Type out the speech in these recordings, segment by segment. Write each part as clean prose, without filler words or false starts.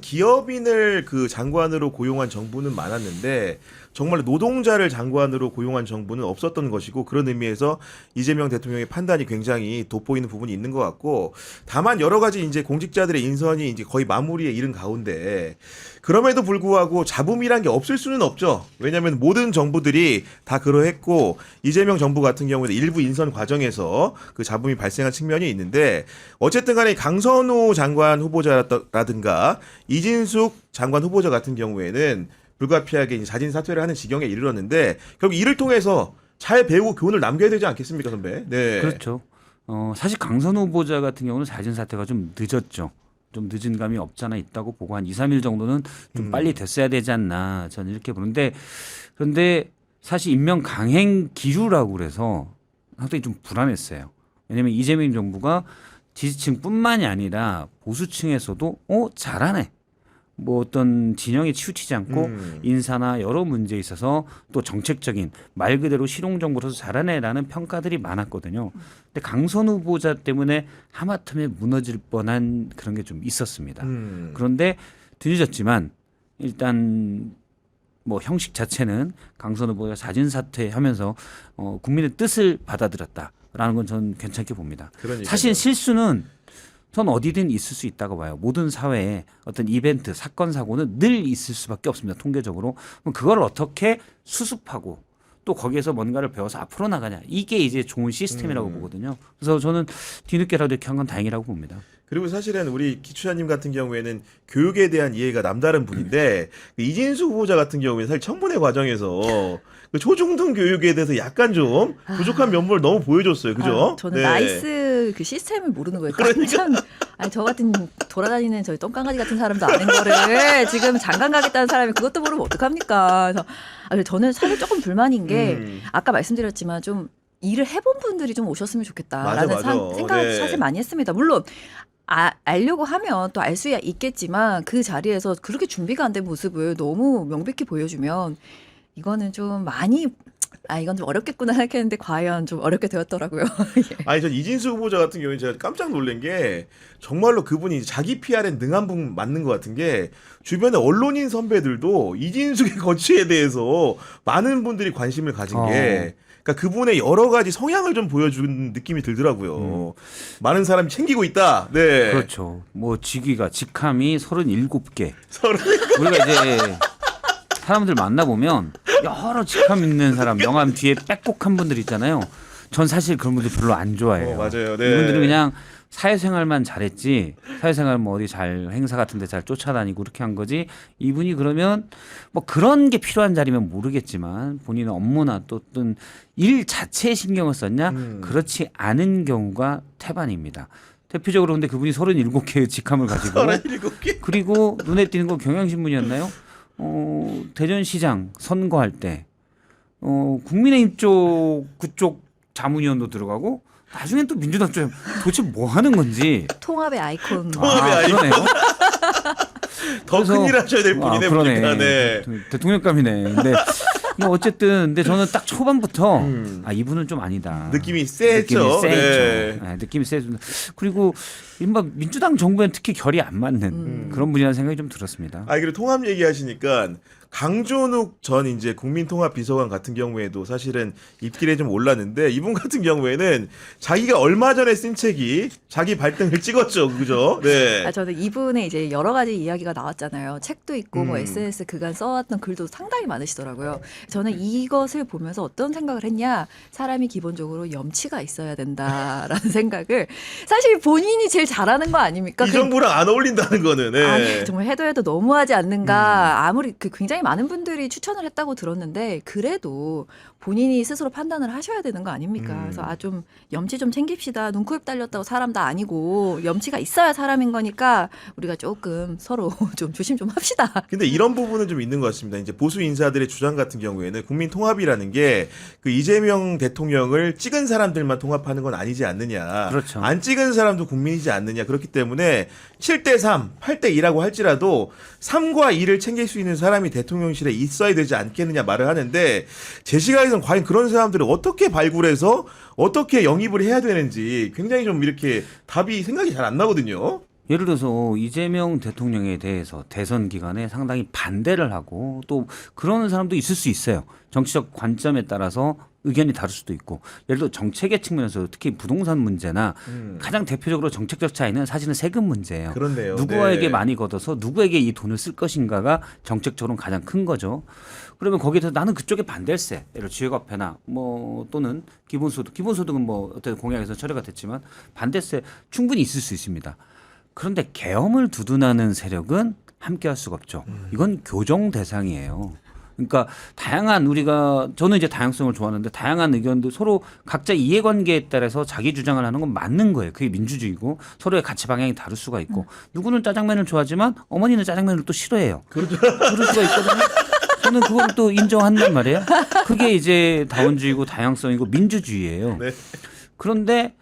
기업인을 그 장관으로 고용한 정부는 많았는데 정말 노동자를 장관으로 고용한 정부는 없었던 것이고, 그런 의미에서 이재명 대통령의 판단이 굉장히 돋보이는 부분이 있는 것 같고, 다만 여러 가지 이제 공직자들의 인선이 이제 거의 마무리에 이른 가운데 그럼에도 불구하고 잡음이란 게 없을 수는 없죠. 왜냐하면 모든 정부들이 다 그러했고, 이재명 정부 같은 경우에는 일부 인선 과정에서 그 잡음이 발생한 측면이 있는데, 어쨌든 간에 강선우 장관 후보자라든가 이진숙 장관 후보자 같은 경우에는 불가피하게 이제 자진 사퇴를 하는 지경에 이르렀는데, 결국 이를 통해서 잘 배우고 교훈을 남겨야 되지 않겠습니까, 선배? 네. 그렇죠. 사실 강선우 후보자 같은 경우는 자진 사퇴가 좀 늦었죠. 좀 늦은 감이 없잖아 있다고 보고 한 2, 3일 정도는 좀 빨리 됐어야 되지 않나 저는 이렇게 보는데, 그런데 사실 임명 강행 기류라고 그래서 상당히 좀 불안했어요. 왜냐하면 이재명 정부가 지지층뿐만이 아니라 보수층에서도 잘하네. 뭐 어떤 진영에 치우치지 않고 인사나 여러 문제에 있어서 또 정책적인 말 그대로 실용정부로서 잘하네라는 평가들이 많았거든요. 근데 강선 후보자 때문에 하마터면 무너질 뻔한 그런 게 좀 있었습니다. 그런데 뒤늦었지만 일단 뭐 형식 자체는 강선 후보가 자진 사퇴하면서 국민의 뜻을 받아들였다라는 건 저는 괜찮게 봅니다. 그러니까요. 사실 실수는 전 어디든 있을 수 있다고 봐요. 모든 사회에 어떤 이벤트, 사건, 사고는 늘 있을 수밖에 없습니다. 통계적으로. 그럼 그걸 어떻게 수습하고 또 거기에서 뭔가를 배워서 앞으로 나가냐. 이게 이제 좋은 시스템이라고 보거든요. 그래서 저는 뒤늦게라도 이렇게 한 건 다행이라고 봅니다. 그리고 사실은 우리 기추자님 같은 경우에는 교육에 대한 이해가 남다른 분인데, 그 이진수 후보자 같은 경우에는 사실 청문회 과정에서 그 초중등 교육에 대해서 약간 좀 부족한 면모를 너무 보여줬어요. 그죠? 저는 네. 나이스 그 시스템을 모르는 거예요. 그러니까. 아니, 저 같은 돌아다니는 저희 똥강아지 같은 사람도 아는 거를 지금 장관 가겠다는 사람이 그것도 모르면 어떡합니까? 그래서 저는 사실 조금 불만인 게 아까 말씀드렸지만 좀 일을 해본 분들이 좀 오셨으면 좋겠다라는 맞아. 생각을 네. 사실 많이 했습니다. 물론 알려고 하면 또 알 수 있겠지만 그 자리에서 그렇게 준비가 안 된 모습을 너무 명백히 보여주면 이거는 좀 많이 이건 좀 어렵겠구나 생각했는데 과연 좀 어렵게 되었더라고요. 예. 아니, 전 이진수 후보자 같은 경우에 제가 깜짝 놀란 게, 정말로 그분이 자기 PR에 능한 분 맞는 것 같은 게, 주변에 언론인 선배들도 이진숙의 거취에 대해서 많은 분들이 관심을 가진 게, 그러니까 그분의 여러 가지 성향을 좀 보여준 느낌이 들더라고요. 많은 사람이 챙기고 있다. 네. 그렇죠. 뭐 직함이 37개. 서로 우리가 이제 사람들 만나보면 여러 직함 있는 사람, 명함 뒤에 빽곡한 분들 있잖아요. 전 사실 그런 분들 별로 안 좋아해요. 맞아요. 네. 이분들은 그냥 사회생활만 잘했지, 사회생활 뭐 어디 잘 행사 같은 데 잘 쫓아다니고 그렇게 한 거지, 이분이 그러면 뭐 그런 게 필요한 자리면 모르겠지만 본인의 업무나 또 어떤 일 자체에 신경을 썼냐? 그렇지 않은 경우가 태반입니다. 대표적으로 근데 그분이 37개의 직함을 가지고 37개. 그리고 눈에 띄는 거 경향신문이었나요? 대전시장 선거할 때 국민의힘 쪽 그쪽 자문위원도 들어가고, 나중엔 또 민주당 쪽 도대체 뭐 하는 건지. 통합의 아이콘. 통합의 아이콘. 그러네요. 더 큰일 하셔야 될 분이네. 그러네. 보니까. 네. 대통령감이네. 근데 뭐 어쨌든 근데 저는 딱 초반부터 이분은 좀 아니다. 느낌이 세죠. 느낌이 세죠. 네. 네, 느낌이 세죠. 그리고 막 민주당 정부엔 특히 결이 안 맞는 그런 분이라는 생각이 좀 들었습니다. 그리고 통합 얘기하시니까, 강준욱 전 이제 국민통합비서관 같은 경우에도 사실은 입길에 좀 올랐는데, 이분 같은 경우에는 자기가 얼마 전에 쓴 책이 자기 발등을 찍었죠, 그죠? 네. 저는 이분의 이제 여러 가지 이야기가 나왔잖아요. 책도 있고 뭐 SNS 그간 써왔던 글도 상당히 많으시더라고요. 저는 이것을 보면서 어떤 생각을 했냐, 사람이 기본적으로 염치가 있어야 된다라는 생각을, 사실 본인이 제일 잘하는 거 아닙니까? 이 정부랑 안 어울린다는 거는. 네. 아니, 정말 해도 너무하지 않는가. 아무리 굉장히 많은 분들이 추천을 했다고 들었는데 그래도 본인이 스스로 판단을 하셔야 되는 거 아닙니까? 그래서 좀 염치 좀 챙깁시다. 눈, 코, 입 달렸다고 사람 다 아니고 염치가 있어야 사람인 거니까 우리가 조금 서로 좀 조심 좀 합시다. 근데 이런 부분은 좀 있는 것 같습니다. 이제 보수 인사들의 주장 같은 경우에는 국민 통합이라는 게 그 이재명 대통령을 찍은 사람들만 통합하는 건 아니지 않느냐. 그렇죠. 안 찍은 사람도 국민이지 않느냐. 그렇기 때문에 7대3, 8대2라고 할지라도 3과 2를 챙길 수 있는 사람이 대통령실에 있어야 되지 않겠느냐 말을 하는데, 제 시각에서는 과연 그런 사람들을 어떻게 발굴해서 어떻게 영입을 해야 되는지 굉장히 좀 이렇게 답이 생각이 잘 안 나거든요. 예를 들어서 이재명 대통령에 대해서 대선 기간에 상당히 반대를 하고 또 그러는 사람도 있을 수 있어요. 정치적 관점에 따라서 의견이 다를 수도 있고 예를 들어 정책의 측면에서 특히 부동산 문제나 가장 대표적으로 정책적 차이는 사실은 세금 문제예요. 그렇네요. 누구에게 네. 많이 걷어서 누구에게 이 돈을 쓸 것인가가 정책적으로는 가장 큰 거죠. 그러면 거기에 나는 그쪽에 반댈세, 예를 들어 지역화폐나 뭐 또는 기본소득은 뭐 어떤 공약에서 처리가 됐지만 반대세 충분히 있을 수 있습니다. 그런데 계엄을 두둔하는 세력은 함께할 수가 없죠. 이건 교정 대상이에요. 그러니까 다양한 저는 이제 다양성을 좋아하는데 다양한 의견도 서로 각자 이해관계에 따라서 자기 주장을 하는 건 맞는 거예요. 그게 민주주의고 서로의 가치 방향이 다를 수가 있고 누구는 짜장면을 좋아하지만 어머니는 짜장면을 또 싫어해요. 그럴 수가 있거든요. 저는 그걸 또 인정한단 말이에요. 그게 이제 다원주의고 다양성이고 민주주의예요. 네. 그런데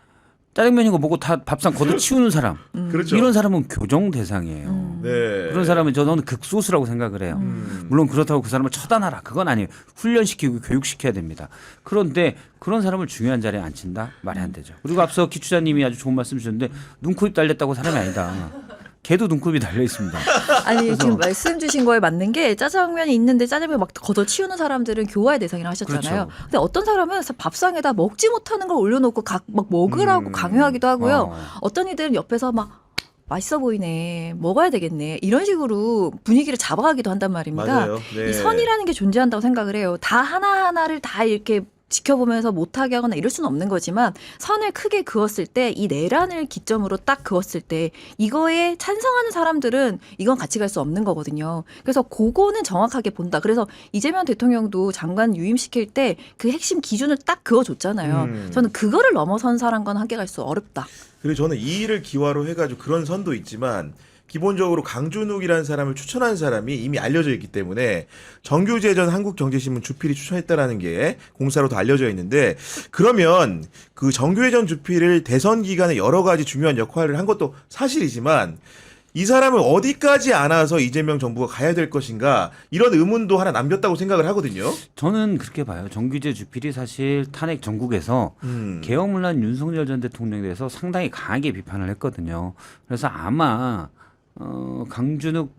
짜장면이고 뭐고 다 밥상 걷어치우는 사람 그렇죠. 이런 사람은 교정 대상이에요. 네. 그런 사람은 저는 극소수라고 생각을 해요. 물론 그렇다고 그 사람을 처단하라 그건 아니에요. 훈련시키고 교육시켜야 됩니다. 그런데 그런 사람을 중요한 자리에 앉힌다? 말이 안 되죠. 그리고 앞서 기 추자님이 아주 좋은 말씀 주셨는데 눈코입 달렸다고 사람이 아니다. 걔도 눈코입이 달려 있습니다. 아니 지금 말씀 주신 거에 맞는 게 짜장면이 있는데 짜장면 막 걷어치우는 사람들은 교화의 대상이라 하셨잖아요. 그렇죠. 근데 어떤 사람은 밥상에다 먹지 못하는 걸 올려놓고 막 먹으라고 강요하기도 하고요. 어떤 이들은 옆에서 막 맛있어 보이네, 먹어야 되겠네 이런 식으로 분위기를 잡아가기도 한단 말입니다. 맞아요. 네. 이 선이라는 게 존재한다고 생각을 해요. 다 하나하나를 다 이렇게 지켜보면서 못하게 하거나 이럴 수는 없는 거지만 선을 크게 그었을 때 이 내란을 기점으로 딱 그었을 때 이거에 찬성하는 사람들은 이건 같이 갈 수 없는 거거든요. 그래서 그거는 정확하게 본다. 그래서 이재명 대통령도 장관 유임시킬 때 그 핵심 기준을 딱 그어줬잖아요. 저는 그거를 넘어선 사람과는 함께 갈 수 어렵다. 그리고 저는 이 일을 기화로 해가지고 그런 선도 있지만 기본적으로 강준욱이라는 사람을 추천한 사람이 이미 알려져 있기 때문에 정규제 전 한국경제신문 주필이 추천했다라는 게 공사로도 알려져 있는데 그러면 그 정규제 전 주필을 대선 기간에 여러 가지 중요한 역할을 한 것도 사실이지만 이 사람을 어디까지 안아서 이재명 정부가 가야 될 것인가 이런 의문도 하나 남겼다고 생각을 하거든요. 저는 그렇게 봐요. 정규제 주필이 사실 탄핵 전국에서 계엄을 한 윤석열 전 대통령에 대해서 상당히 강하게 비판을 했거든요. 그래서 아마 강준욱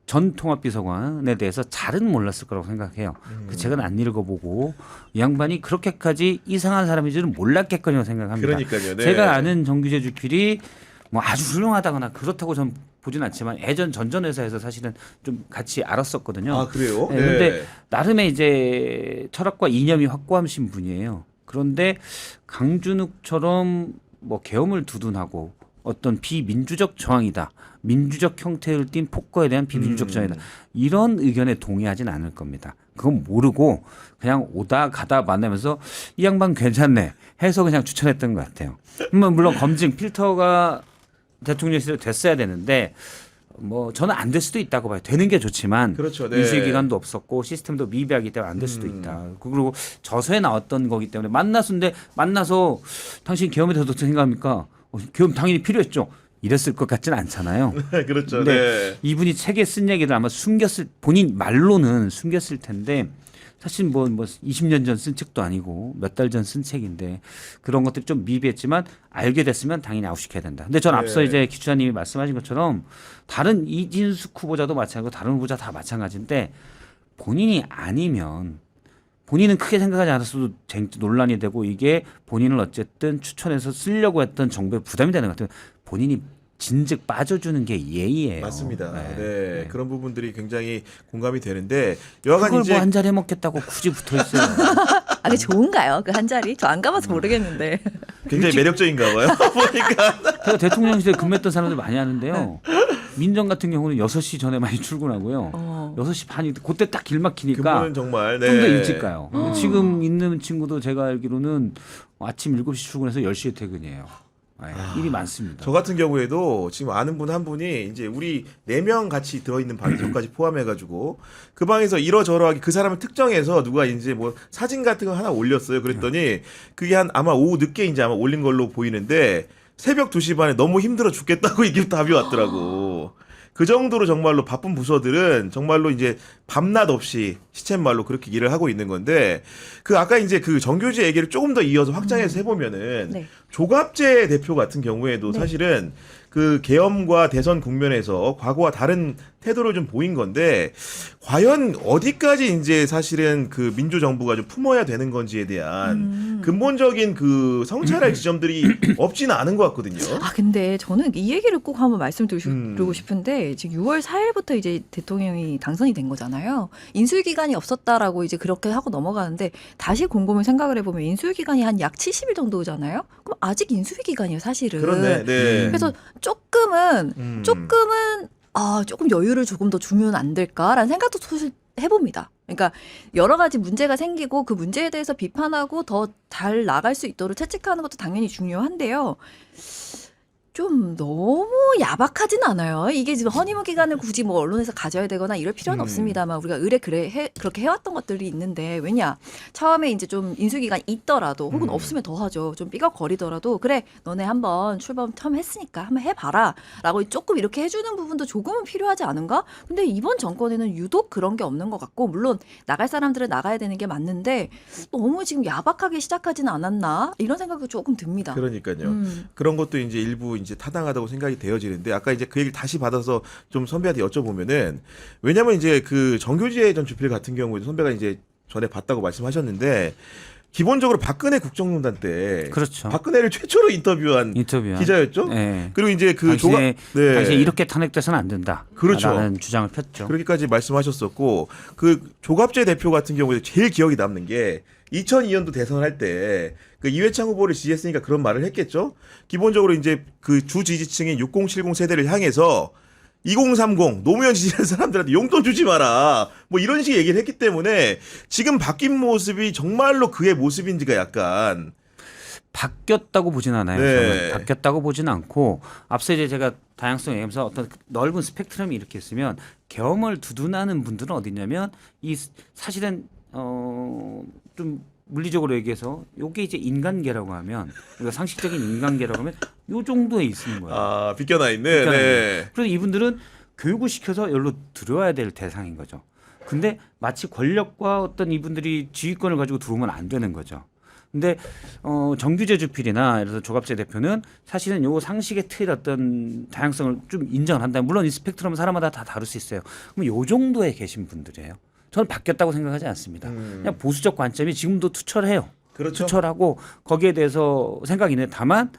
전 통합비서관에 대해서 잘은 몰랐을 거라고 생각해요. 그 책은 안 읽어보고 이 양반이 그렇게까지 이상한 사람인 줄은 몰랐겠거니라고 생각합니다. 그러니까요. 네. 제가 아는 정규제 주필이 뭐 아주 훌륭하다거나 그렇다고 전 보진 않지만 예전 전전 회사에서 사실은 좀 같이 알았었거든요. 아 그래요? 네. 근데 나름의 이제 철학과 이념이 확고하신 분이에요. 그런데 강준욱처럼 뭐 계엄을 두둔하고 어떤 비민주적 저항이다. 민주적 형태를 띤 폭거에 대한 비민주적 저항이다. 이런 의견에 동의하진 않을 겁니다. 그건 모르고 그냥 오다 가다 만나면서 이 양반 괜찮네 해서 그냥 추천했던 것 같아요. 물론 검증 필터가 대통령실에 됐어야 되는데 뭐 저는 안 될 수도 있다고 봐요. 되는 게 좋지만 그렇죠. 네. 인수위 기간도 없었고 시스템도 미비하기 때문에 안 될 수도 있다. 그리고 저서에 나왔던 거기 때문에 만나서 당신 계엄에 대해서 어떻게 생각합니까? 계엄 당연히 필요했죠. 이랬을 것 같지는 않잖아요. 그렇죠. 근데 네. 이분이 책에 쓴 얘기를 아마 본인 말로는 숨겼을 텐데 사실 뭐 20년 전 쓴 책도 아니고 몇 달 전 쓴 책인데 그런 것들이 좀 미비했지만 알게 됐으면 당연히 아웃시켜야 된다. 근데 전 앞서 네. 이제 기추자님이 말씀하신 것처럼 다른 이진숙 후보자도 마찬가지고 다른 후보자 다 마찬가지인데 본인이 아니면 본인은 크게 생각하지 않았어도 논란이 되고 이게 본인을 어쨌든 추천해서 쓰려고 했던 정부에 부담이 되는 것 같아요. 본인이 진즉 빠져주는 게 예의예요. 맞습니다. 네. 네. 그런 부분들이 굉장히 공감이 되는데 여하간 그걸 이제 뭐 한 자리 해먹겠다고 굳이 붙어 있어요. 아, 근데 좋은가요? 그 한 자리? 저 안 가봐서 모르겠는데. 굉장히 매력적인가 봐요. 보니까. 제가 대통령실에 근무했던 사람들 많이 아는데요. 민정 같은 경우는 6시 전에 많이 출근하고요. 6시 반이 그때 딱 길 막히니까 그분은 정말 네. 좀 더 일찍 가요. 지금 있는 친구도 제가 알기로는 아침 7시 출근해서 10시에 퇴근이에요. 일이 많습니다. 저 같은 경우에도 지금 아는 분 한 분이 이제 우리 4명 같이 들어있는 방이 저까지 포함해가지고 그 방에서 이러저러하게 그 사람을 특정해서 누가 이제 뭐 사진 같은 거 하나 올렸어요. 그랬더니 그게 아마 오후 늦게 이제 아마 올린 걸로 보이는데 새벽 2시 반에 너무 힘들어 죽겠다고 이게 답이 왔더라고. 그 정도로 정말로 바쁜 부서들은 정말로 이제 밤낮 없이 시쳇말로 그렇게 일을 하고 있는 건데 그 아까 이제 그 정규제 얘기를 조금 더 이어서 확장해서 해보면은 네. 조갑재 대표 같은 경우에도 네. 사실은 그 계엄과 대선 국면에서 과거와 다른 태도를 좀 보인 건데 과연 어디까지 이제 사실은 그 민주정부가 좀 품어야 되는 건지에 대한 근본적인 그 성찰할 지점들이 없지는 않은 것 같거든요. 아 근데 저는 이 얘기를 꼭 한번 말씀드리고 싶은데 지금 6월 4일부터 이제 대통령이 당선이 된 거잖아요. 인수위 기간이 없었다라고 이제 그렇게 하고 넘어가는데 다시 곰곰이 생각을 해보면 인수위 기간이 한 약 70일 정도잖아요. 그럼 아직 인수위 기간이에요, 사실은. 그렇네. 네. 그래서 조금은 조금 여유를 조금 더 주면 안 될까라는 생각도 사실 해봅니다. 그러니까 여러 가지 문제가 생기고 그 문제에 대해서 비판하고 더 잘 나갈 수 있도록 채찍하는 것도 당연히 중요한데요. 좀 너무 야박하진 않아요. 이게 지금 허니문 기간을 굳이 뭐 언론에서 가져야 되거나 이럴 필요는 없습니다만 우리가 그렇게 해왔던 것들이 있는데 왜냐 처음에 이제 좀 인수기간이 있더라도 혹은 없으면 더 하죠. 좀 삐걱거리더라도 그래 너네 한번 출범 처음 했으니까 한번 해봐라 라고 조금 이렇게 해주는 부분도 조금은 필요하지 않은가? 근데 이번 정권에는 유독 그런 게 없는 것 같고 물론 나갈 사람들은 나가야 되는 게 맞는데 너무 지금 야박하게 시작하지는 않았나 이런 생각도 조금 듭니다. 그러니까요. 그런 것도 이제 일부 이제 타당하다고 생각이 되어지는데 아까 이제 그 얘기를 다시 받아서 좀 선배한테 여쭤보면은 왜냐면 이제 그 정교제 전 주필 같은 경우에도 선배가 이제 전에 봤다고 말씀하셨는데 기본적으로 박근혜 국정농단 때 그렇죠. 박근혜를 최초로 인터뷰한 기자였죠. 네. 그리고 이제 그 당시에 이렇게 탄핵돼서는 안 된다. 그렇죠. 라는 주장을 폈죠. 그렇게까지 말씀하셨었고 그 조갑재 대표 같은 경우에 제일 기억이 남는 게 2002년도 대선할 때 그 이회창 후보를 지지했으니까 그런 말을 했겠죠. 기본적으로 이제 그 주 지지층인 6070 세대를 향해서 2030 노무현 지지하는 사람들한테 용돈 주지 마라. 뭐 이런 식의 얘기를 했기 때문에 지금 바뀐 모습이 정말로 그의 모습인지가 약간 바뀌었다고 보진 않아요. 네. 저는 바뀌었다고 보진 않고 앞서 이제 제가 다양성 얘기하면서 어떤 넓은 스펙트럼이 이렇게 있으면 계엄을 두둔하는 분들은 어디냐면 이 사실은 좀 물리적으로 얘기해서 요게 이제 인간계라고 하면 우리가 상식적인 인간계라고 하면 요 정도에 있는 거예요. 아 비껴나 있네. 네. 그래서 이분들은 교육을 시켜서 여기로 들어와야 될 대상인 거죠. 근데 마치 권력과 어떤 이분들이 지휘권을 가지고 들어오면 안 되는 거죠. 근데 정규제 주필이나 예를 들어서 조갑재 대표는 사실은 요 상식의 틀 어떤 다양성을 좀 인정을 한다. 물론 이 스펙트럼은 사람마다 다 다를 수 있어요. 그럼 요 정도에 계신 분들이에요. 저는 바뀌었다고 생각하지 않습니다. 그냥 보수적 관점이 지금도 투철해요. 그렇죠. 투철하고 거기에 대해서 생각이 있는데 다만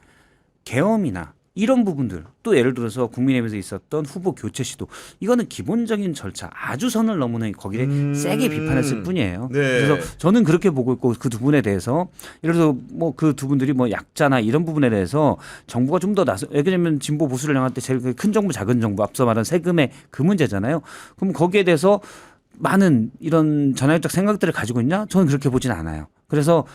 계엄이나 이런 부분들 또 예를 들어서 국민의힘에서 있었던 후보 교체 시도 이거는 기본적인 절차 아주 선을 넘는 거기에 세게 비판했을 뿐이에요. 네. 그래서 저는 그렇게 보고 있고 그 두 분에 대해서 예를 들어서 뭐 그 두 분들이 뭐 약자나 이런 부분에 대해서 정부가 좀 더 나서 왜냐하면 진보 보수를 향할 때 제일 큰 정부 작은 정부 앞서 말한 세금의 그 문제잖아요. 그럼 거기에 대해서 많은 이런 전향적 생각들을 가지고 있냐? 저는 그렇게 보진 않아요. 그래서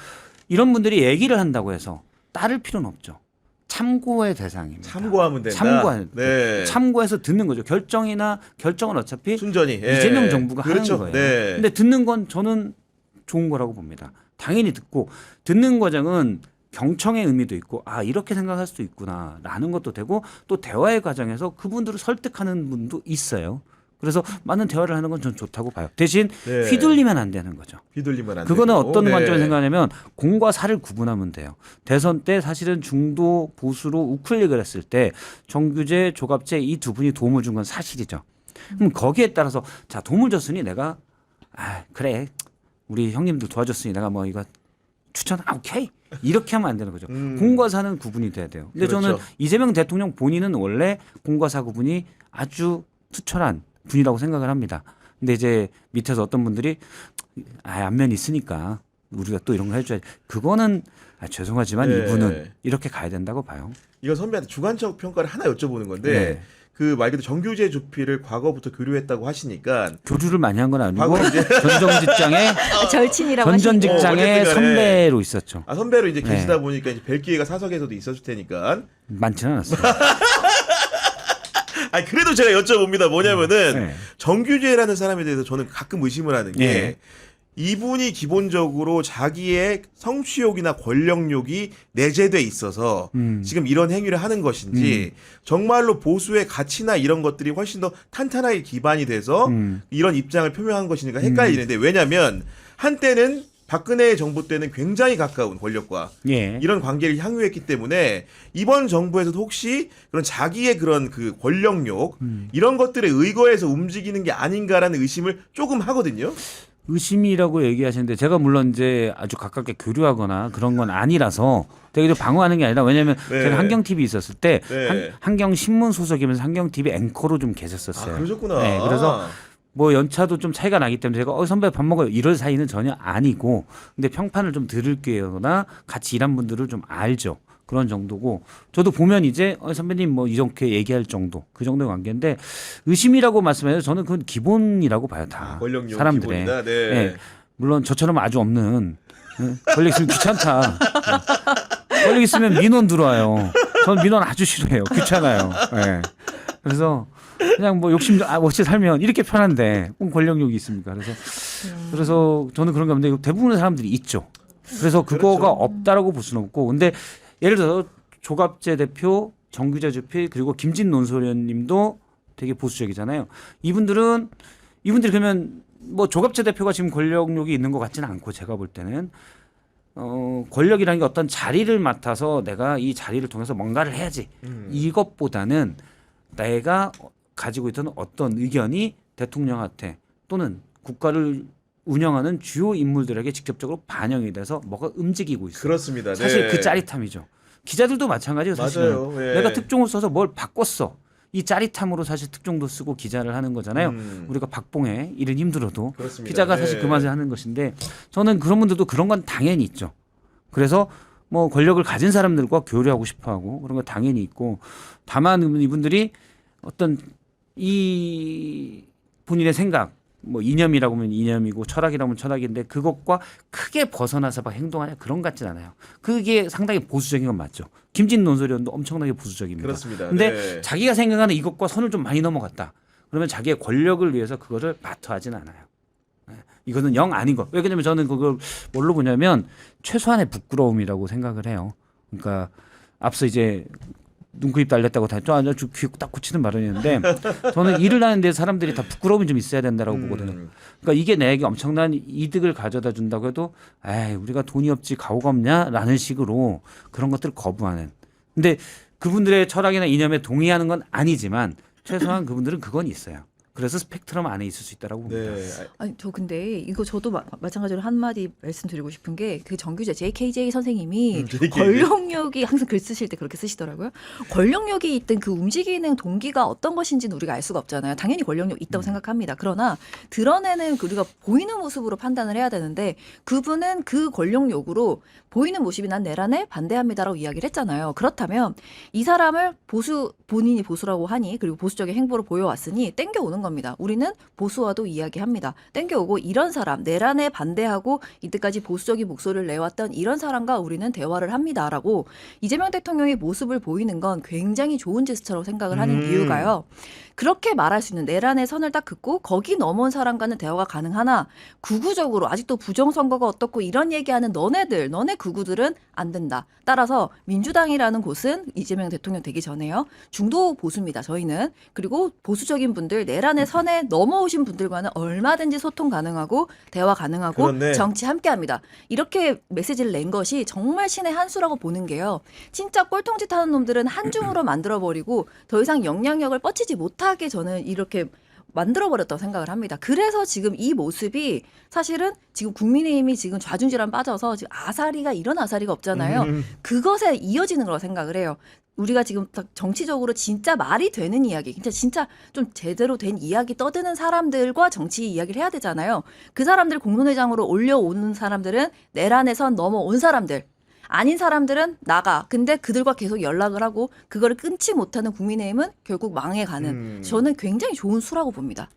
이런 분들이 얘기를 한다고 해서 따를 필요는 없죠. 참고의 대상입니다. 참고하면 된다. 참고해서 듣는 거죠. 결정은 어차피 순전히 이재명 정부가 그렇죠. 하는 거예요. 네. 근데 듣는 건 저는 좋은 거라고 봅니다. 당연히 듣고 듣는 과정은 경청의 의미도 있고 이렇게 생각할 수도 있구나라는 것도 되고 또 대화의 과정에서 그분들을 설득하는 분도 있어요. 그래서 많은 대화를 하는 건 전 좋다고 봐요. 대신 휘둘리면 안 되는 거죠. 휘둘리면 안 그거는 되고. 어떤 관점에서 생각하냐면 공과 사를 구분하면 돼요. 대선 때 사실은 중도 보수로 우클릭을 했을 때 정규재, 조갑재 이 두 분이 도움을 준 건 사실이죠. 그럼 거기에 따라서 자 도움을 줬으니 내가 그래 우리 형님들 도와줬으니 내가 뭐 이거 추천 오케이 이렇게 하면 안 되는 거죠. 공과 사는 구분이 돼야 돼요. 근데 그렇죠. 저는 이재명 대통령 본인은 원래 공과 사 구분이 아주 투철한 분이라고 생각을 합니다. 근데 이제 밑에서 어떤 분들이 안면이 있으니까 우리가 또 이런 거 해줘야지. 그거는 죄송하지만 이분은 이렇게 가야 된다고 봐요. 이거 선배한테 주관적 평가를 하나 여쭤보는 건데 그 말 그대로 정규제 주필을 과거부터 교류했다고 하시니까 교류를 많이 한 건 아니고 과거 이제 전전 직장에 절친이라고 전전 하시니까. 직장의 어쨌든 간에 선배로 있었죠. 선배로 이제 계시다 보니까 이제 뵐 기회가 사석에서도 있었을 테니까. 많지는 않았어요. 그래도 제가 여쭤봅니다. 뭐냐면은 정규재라는 사람에 대해서 저는 가끔 의심을 하는 게 이분이 기본적으로 자기의 성취욕이나 권력욕이 내재돼 있어서 지금 이런 행위를 하는 것인지 정말로 보수의 가치나 이런 것들이 훨씬 더 탄탄하게 기반이 돼서 이런 입장을 표명한 것인지가 헷갈리는데 왜냐하면 한때는 박근혜 정부 때는 굉장히 가까운 권력과 예. 이런 관계를 향유했기 때문에 이번 정부에서도 혹시 그런 자기의 그런 그 권력욕 이런 것들에 의거해서 움직이는 게 아닌가라는 의심을 조금 하거든요. 의심이라고 얘기하시는데 제가 물론 이제 아주 가깝게 교류하거나 그런 건 아니라서 되게 좀 방어하는 게 아니라 왜냐하면 네. 제가 한경 TV 있었을 때 네. 한경 신문 소속이면서 한경 TV 앵커로 좀 계셨었어요. 아, 그러셨구나. 네, 그래서 뭐 연차도 좀 차이가 나기 때문에 제가 선배 밥 먹어요 이럴 사이는 전혀 아니고 근데 평판을 좀 들을게요나 같이 일한 분들을 좀 알죠. 그런 정도고 저도 보면 이제 선배님 뭐 이렇게 얘기할 정도 그 정도의 관계인데 의심이라고 말씀해서 저는 그건 기본이라고 봐요 다 권력욕 사람들의 기본이다. 네. 예. 물론 저처럼 아주 없는 권력 있으면 귀찮다. 권력 있으면 민원 들어와요. 전 민원 아주 싫어해요. 귀찮아요. 예. 그래서 그냥 뭐 욕심 없이 살면 이렇게 편한데 꼭 권력욕이 있습니까? 그래서 저는 그런 거 없는데 대부분의 사람들이 있죠. 그래서 그거가 그렇죠. 없다라고 볼 수는 없고 근데 예를 들어서 조갑재 대표, 정규재 주필 그리고 김진 논소련님도 되게 보수적이잖아요. 이분들이 그러면 뭐 조갑재 대표가 지금 권력욕이 있는 것 같지는 않고 제가 볼 때는 권력이라는 게 어떤 자리를 맡아서 내가 이 자리를 통해서 뭔가를 해야지 이것보다는 내가 가지고 있던 어떤 의견이 대통령한테 또는 국가를 운영하는 주요 인물들에게 직접적으로 반영이 돼서 뭐가 움직이고 있어요. 그렇습니다. 사실 네. 그 짜릿함이죠. 기자들도 마찬가지예요. 사실은 맞아요. 예. 내가 특종을 써서 뭘 바꿨어. 이 짜릿함으로 사실 특종도 쓰고 기자를 하는 거잖아요. 우리가 박봉에 일은 힘들어도 그렇습니다. 기자가 사실 네. 그 맛을 하는 것인데 저는 그런 분들도 그런 건 당연히 있죠. 그래서 뭐 권력을 가진 사람들과 교류하고 싶어하고 그런 거 당연히 있고 다만 이분들이 어떤 이 본인의 생각 뭐 이념이라고 하면 이념이고 철학이라고 하면 철학인데 그것과 크게 벗어나서 막 행동하냐 그런 것 같진 않아요. 그게 상당히 보수적인 건 맞죠. 김진 논소련도 엄청나게 보수적입니다. 그렇습니다. 근데 네. 자기가 생각하는 이것과 선을 좀 많이 넘어갔다. 그러면 자기의 권력을 위해서 그거를 마토하진 않아요. 네. 이거는 영 아닌 거. 왜냐면 저는 그걸 뭘로 보냐면 최소한의 부끄러움이라고 생각을 해요. 그러니까 앞서 이제 눈코입 달렸다고 다 아주 귀 딱 꽂히는 발언이었는데 저는 일을 하는데 사람들이 다 부끄러움이 좀 있어야 된다라고 보거든요. 그러니까 이게 내게 엄청난 이득을 가져다 준다고 해도 에이 우리가 돈이 없지 가오가 없냐라는 식으로 그런 것들을 거부하는. 근데 그분들의 철학이나 이념에 동의하는 건 아니지만 최소한 그분들은 그건 있어요. 그래서 스펙트럼 안에 있을 수 있다라고 봅니다. 네. 아니 저 근데 이거 저도 마찬가지로 한마디 말씀드리고 싶은 게 그 정규재 JKJ 선생님이 JKJ. 권력욕이 항상 글 쓰실 때 그렇게 쓰시더라고요. 권력욕이 있든 그 움직이는 동기가 어떤 것인지는 우리가 알 수가 없잖아요. 당연히 권력욕 있다고 생각합니다. 그러나 드러내는 우리가 보이는 모습으로 판단을 해야 되는데 그분은 그 권력욕으로 보이는 모습이 난 내란에 반대합니다라고 이야기를 했잖아요. 그렇다면 이 사람을 본인이 보수라고 하니 그리고 보수적인 행보를 보여왔으니 땡겨오는 겁니다. 우리는 보수와도 이야기합니다. 땡겨오고 이런 사람 내란에 반대하고 이때까지 보수적인 목소리를 내왔던 이런 사람과 우리는 대화를 합니다라고 이재명 대통령의 모습을 보이는 건 굉장히 좋은 제스처라고 생각을 하는 이유가요. 그렇게 말할 수 있는 내란의 선을 딱 긋고 거기 넘어온 사람과는 대화가 가능하나 구구적으로 아직도 부정선거가 어떻고 이런 얘기하는 너네 극우들은 안 된다. 따라서 민주당이라는 곳은 이재명 대통령 되기 전에요. 중도 보수입니다. 저희는. 그리고 보수적인 분들 내란의 선에 넘어오신 분들과는 얼마든지 소통 가능하고 대화 가능하고 그렇네. 정치 함께합니다. 이렇게 메시지를 낸 것이 정말 신의 한 수라고 보는 게요. 진짜 꼴통짓 하는 놈들은 한중으로 만들어버리고 더 이상 영향력을 뻗치지 못하게 저는 이렇게 만들어버렸다고 생각을 합니다. 그래서 지금 이 모습이 사실은 지금 국민의힘이 지금 좌중질환 빠져서 지금 이런 아사리가 없잖아요. 그것에 이어지는 거라고 생각을 해요. 우리가 지금 딱 정치적으로 진짜 말이 되는 이야기, 진짜 좀 제대로 된 이야기 떠드는 사람들과 정치 이야기를 해야 되잖아요. 그 사람들 공론회장으로 올려오는 사람들은 내란에선 넘어온 사람들. 아닌 사람들은 나가. 근데 그들과 계속 연락을 하고 그거를 끊지 못하는 국민의힘은 결국 망해가는. 저는 굉장히 좋은 수라고 봅니다.